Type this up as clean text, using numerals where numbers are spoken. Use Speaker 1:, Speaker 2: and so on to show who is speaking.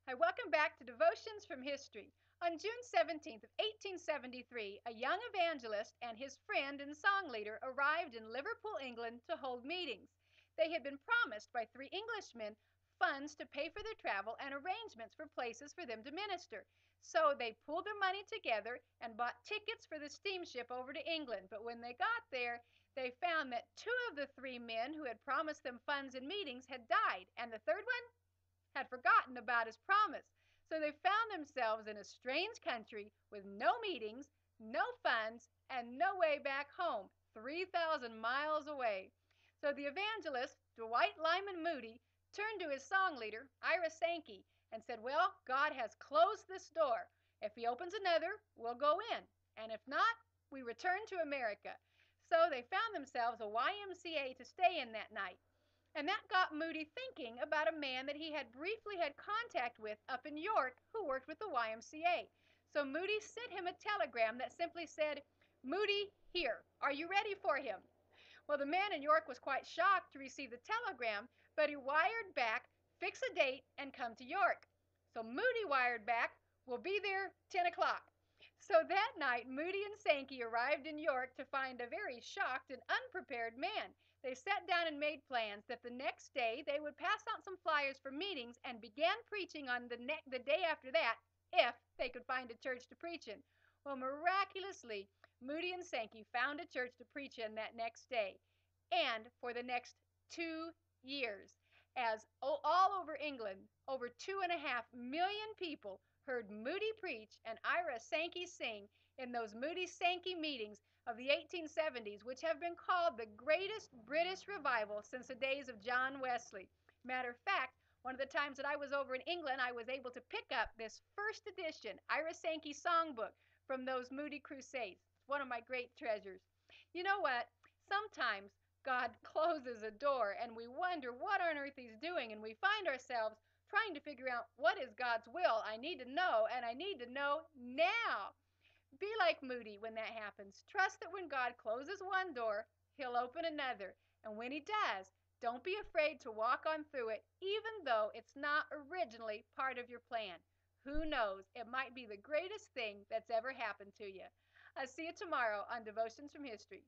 Speaker 1: Hi, welcome back to Devotions from History. On June 17th of 1873, a young evangelist and his friend and song leader arrived in Liverpool, England to hold meetings. They had been promised by three Englishmen funds to pay for their travel and arrangements for places for them to minister. So they pulled their money together and bought tickets for the steamship over to England. But when they got there, they found that two of the three men who had promised them funds and meetings had died, and the third one had forgotten about his promise. So they found themselves in a strange country with no meetings, no funds, and no way back home, 3,000 miles away. So the evangelist, Dwight Lyman Moody, turned to his song leader, Ira Sankey, and said, "Well, God has closed this door. If he opens another, we'll go in. And if not, we return to America." So they found themselves a YMCA to stay in that night. And that got Moody thinking about a man that he had briefly had contact with up in York who worked with the YMCA. So Moody sent him a telegram that simply said, "Moody, here. Are you ready for him?" Well, the man in York was quite shocked to receive the telegram, but he wired back, "Fix a date and come to York." So Moody wired back, "We'll be there 10 o'clock." So that night Moody and Sankey arrived in York to find a very shocked and unprepared man. They sat down and made plans that the next day they would pass out some flyers for meetings and began preaching on the day after that, if they could find a church to preach in. Well, miraculously, Moody and Sankey found a church to preach in that next day, and for the next 2 years, as all over England, over 2.5 million people heard Moody preach and Ira Sankey sing in those Moody Sankey meetings of the 1870s, which have been called the greatest British revival since the days of John Wesley. Matter of fact, one of the times that I was over in England, I was able to pick up this first edition Ira Sankey songbook from those Moody Crusades. It's one of my great treasures. You know what? Sometimes God closes a door and we wonder what on earth he's doing, and we find ourselves trying to figure out what is God's will. I need to know, and I need to know now. Be like Moody when that happens. Trust that when God closes one door, he'll open another. And when he does, don't be afraid to walk on through it, even though it's not originally part of your plan. Who knows? It might be the greatest thing that's ever happened to you. I'll see you tomorrow on Devotions from History.